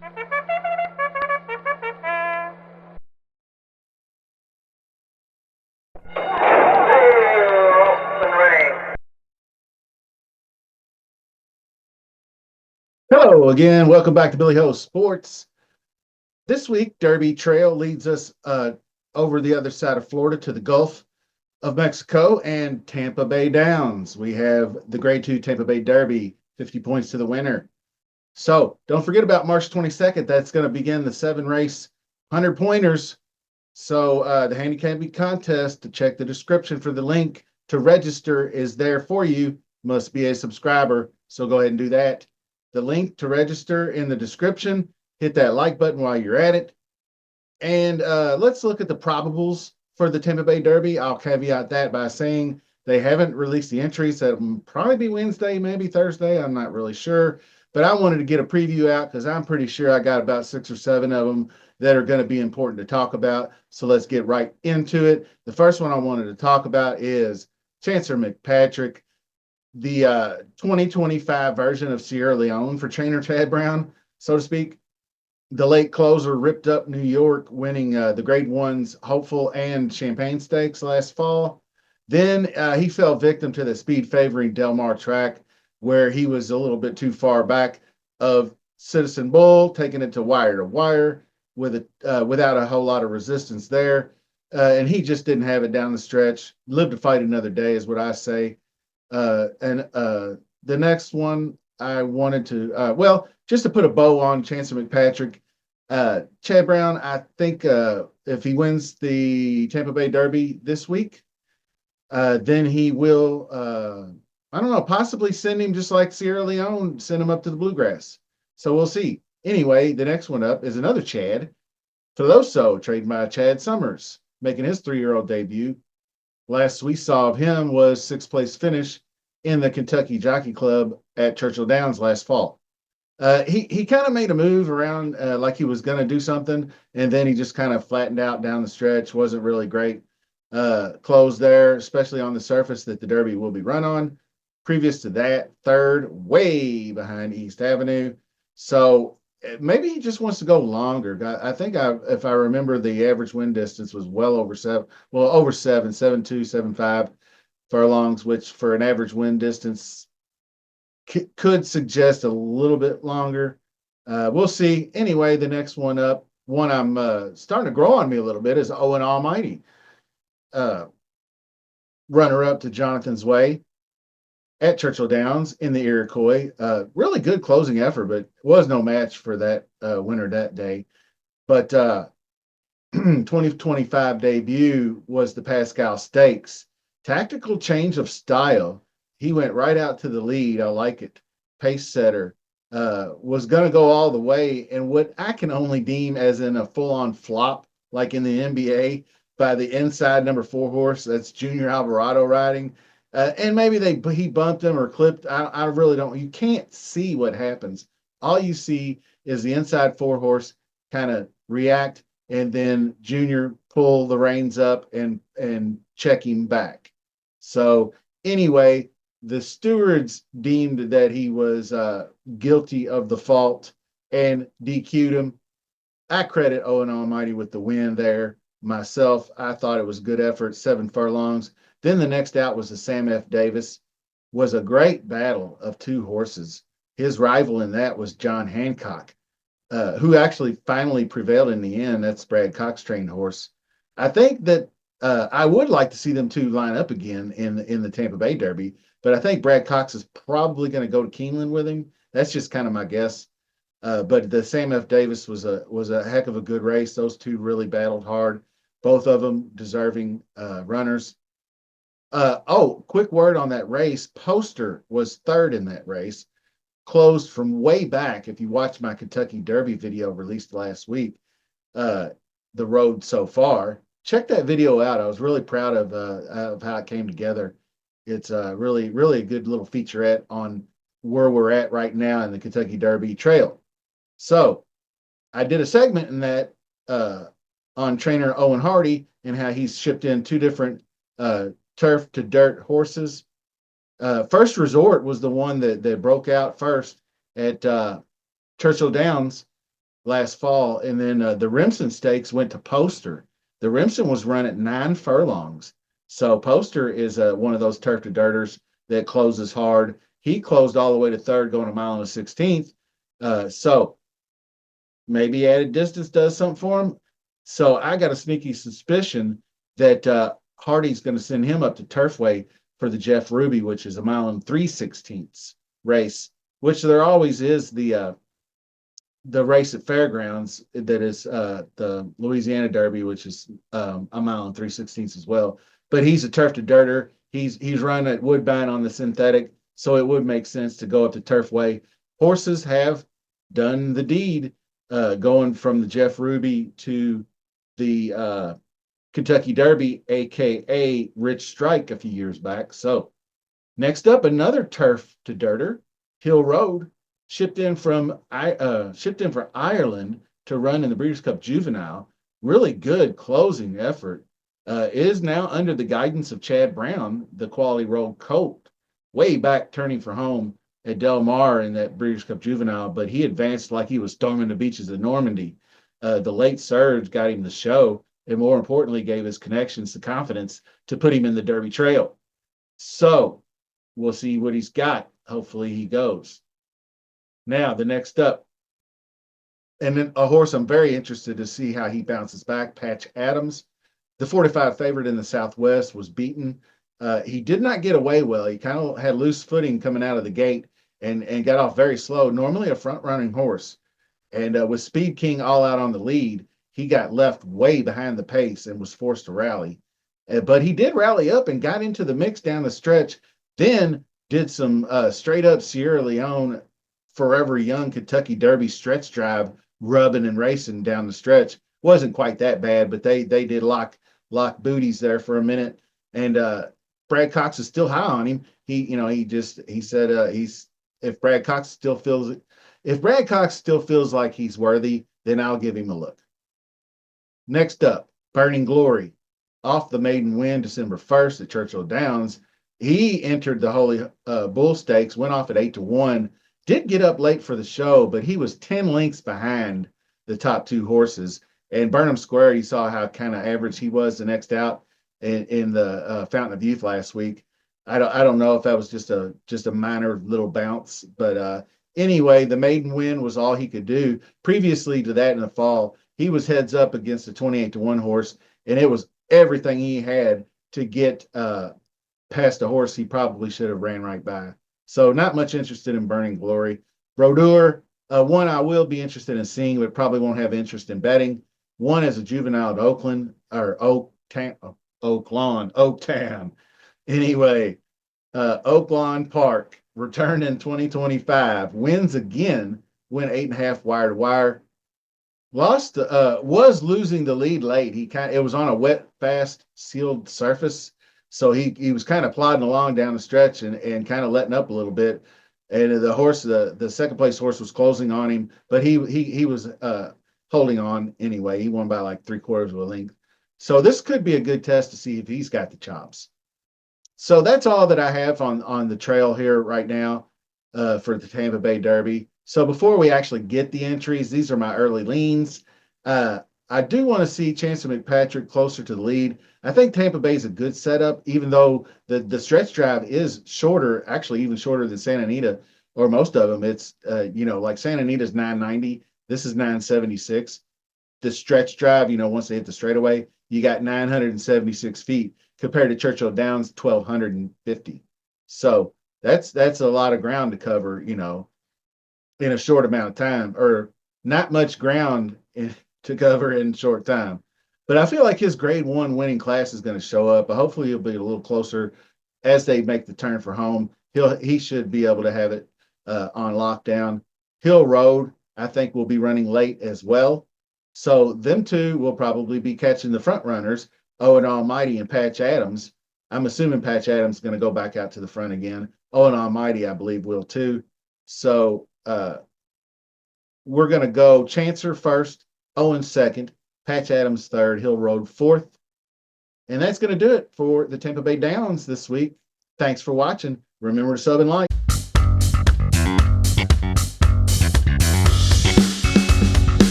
Hello again. Welcome back to Billy Ho Sports. This week, Derby Trail leads us over the other side of Florida to the Gulf of Mexico and Tampa Bay Downs. We have the Grade 2 Tampa Bay Derby, 50 points to the winner. So don't forget about March 22nd. That's going to begin the 7-race 100-pointers. So the handicapping contest, to check the description for the link to register, is there for you. Must be a subscriber. So go ahead and do that. The link to register in the description. Hit that like button while you're at it. And let's look at the probables for the Tampa Bay Derby. I'll caveat that by saying they haven't released the entries. That'll probably be Wednesday, maybe Thursday. I'm not really sure. But I wanted to get a preview out because I'm pretty sure I got about 6 or 7 of them that are going to be important to talk about. So let's get right into it. The first one I wanted to talk about is Chancellor McPatrick, the 2025 version of Sierra Leone for trainer Chad Brown, so to speak. The late closer ripped up New York, winning the Grade 1's Hopeful and Champagne Stakes last fall. Then he fell victim to the speed favoring Del Mar track, where he was a little bit too far back of Citizen Bull, taking it to wire without a whole lot of resistance there. And he just didn't have it down the stretch. Lived to fight another day is what I say. The next one I wanted to, just to put a bow on Chancellor McPatrick, Chad Brown, I think if he wins the Tampa Bay Derby this week, then he will, I don't know, possibly send him just like Sierra Leone, send him up to the Bluegrass. So we'll see. Anyway, the next one up is another Chad, Filoso, trained by Chad Summers, making his 3-year-old debut. Last we saw of him was 6th place finish in the Kentucky Jockey Club at Churchill Downs last fall. He kind of made a move around like he was going to do something, and then he just kind of flattened out down the stretch. Wasn't really great close there, especially on the surface that the Derby will be run on. Previous to that, third, way behind East Avenue. So maybe he just wants to go longer. I think if I remember, the average win distance was well over 7, over 7, 7.2, 7.5 furlongs, which for an average win distance could suggest a little bit longer. We'll see. Anyway, the next one up, one I'm starting to grow on me a little bit, is Owen Almighty, runner up to Jonathan's Way at Churchill Downs in the Iroquois. Really good closing effort, but was no match for that winner that day. But 2025 debut was the Pascal Stakes. Tactical change of style. He went right out to the lead. I like it. Pace setter. Was going to go all the way. And what I can only deem as in a full-on flop, like in the NBA, by the inside number 4 horse, that's Junior Alvarado riding. And maybe he bumped him or clipped. I really don't. You can't see what happens. All you see is the inside 4 horse kind of react, and then Junior pull the reins up and check him back. So anyway, the stewards deemed that he was guilty of the fault and DQ'd him. I credit Owen Almighty with the win there. Myself, I thought it was a good effort, 7 furlongs. Then the next out was the Sam F. Davis. Was a great battle of 2 horses. His rival in that was John Hancock, who actually finally prevailed in the end. That's Brad Cox trained horse. I think that I would like to see them 2 line up again in the Tampa Bay Derby, but I think Brad Cox is probably going to go to Keeneland with him. That's just kind of my guess. But the Sam F. Davis was a heck of a good race. Those 2 really battled hard. Both of them deserving runners. Quick word on that race. Poster was 3rd in that race. Closed from way back. If you watch my Kentucky Derby video released last week, the road so far, check that video out. I was really proud of how it came together. It's really, really a good little featurette on where we're at right now in the Kentucky Derby trail. So I did a segment in that on trainer Owen Hardy and how he's shipped in 2 different turf to dirt horses. First Resort was the one that broke out first at Churchill Downs. last fall. And then the Remsen Stakes went to Poster. The Remsen was run at 9 furlongs. So Poster is one of those turf to dirters that closes hard. He closed all the way to third, going a mile and a 16th. So maybe added distance does something for him. So I got a sneaky suspicion that Hardy's going to send him up to Turfway for the Jeff Ruby, which is a mile and 3/16 race, which there always is the race at Fairgrounds that is the Louisiana Derby, which is a mile and 3/16 as well. But he's a turf to dirter. He's running at Woodbine on the synthetic, so it would make sense to go up to Turfway. Horses have done the deed, going from the Jeff Ruby to the Kentucky Derby, aka Rich Strike, a few years back. So next up, another turf to dirter, Hill Road, shipped in from Ireland to run in the Breeders' Cup Juvenile. Really good closing effort. Is now under the guidance of Chad Brown, the quality road colt, way back turning for home at Del Mar in that Breeders' Cup Juvenile, but he advanced like he was storming the beaches of Normandy. The late surge got him the show, and more importantly, gave his connections the confidence to put him in the Derby Trail. So we'll see what he's got. Hopefully he goes. Now, the next up, and then a horse I'm very interested to see how he bounces back, Patch Adams. The 45 favorite in the Southwest was beaten. He did not get away well. He kind of had loose footing coming out of the gate and got off very slow, normally a front-running horse. And with Speed King all out on the lead, he got left way behind the pace and was forced to rally. But he did rally up and got into the mix down the stretch, then did some straight-up Sierra Leone Forever Young Kentucky Derby stretch drive, rubbing and racing down the stretch. Wasn't quite that bad, but they did lock booties there for a minute. And Brad Cox is still high on him. He said if Brad Cox still feels like he's worthy, then I'll give him a look. Next up, Burning Glory, off the maiden win December 1st at Churchill Downs. He entered the Holy Bull Stakes, went off at 8-1. Did get up late for the show, but he was 10 lengths behind the top two horses. And Burnham Square, you saw how kind of average he was the next out in the Fountain of Youth last week. I don't know if that was just a minor little bounce, but anyway, the maiden win was all he could do. Previously to that in the fall, he was heads up against a 28-1 horse, and it was everything he had to get past a horse he probably should have ran right by. So not much interested in Burning Glory. Brodeur, one I will be interested in seeing, but probably won't have interest in betting. One as a juvenile at Oaktown. Anyway, Oaklawn Park, returned in 2025, wins again, went 8.5 wire to wire. Was losing the lead late. It was on a wet, fast, sealed surface. So he was kind of plodding along down the stretch and kind of letting up a little bit. And the horse, the second place horse was closing on him, but he was holding on anyway. He won by like 3/4 of a length. So this could be a good test to see if he's got the chops. So that's all that I have on the trail here right now for the Tampa Bay Derby. So before we actually get the entries, these are my early leans. I do want to see Chancellor McPatrick closer to the lead. I think Tampa Bay is a good setup, even though the stretch drive is shorter, actually even shorter than Santa Anita, or most of them. It's, like Santa Anita's 990. This is 976. The stretch drive, once they hit the straightaway, you got 976 feet compared to Churchill Downs, 1,250. So that's a lot of ground to cover, in a short amount of time, or not much ground to cover in short time. But I feel like his grade 1 winning class is going to show up. But hopefully he'll be a little closer as they make the turn for home. He should be able to have it on lockdown. Hill Road, I think, will be running late as well. So them two will probably be catching the front runners, Owen Almighty and Patch Adams. I'm assuming Patch Adams is going to go back out to the front again. Owen Almighty, I believe, will too. So we're going to go Chancer first, Owen second, Patch Adams third, Hill Road fourth. And that's going to do it for the Tampa Bay Downs this week. Thanks for watching. Remember to sub and like.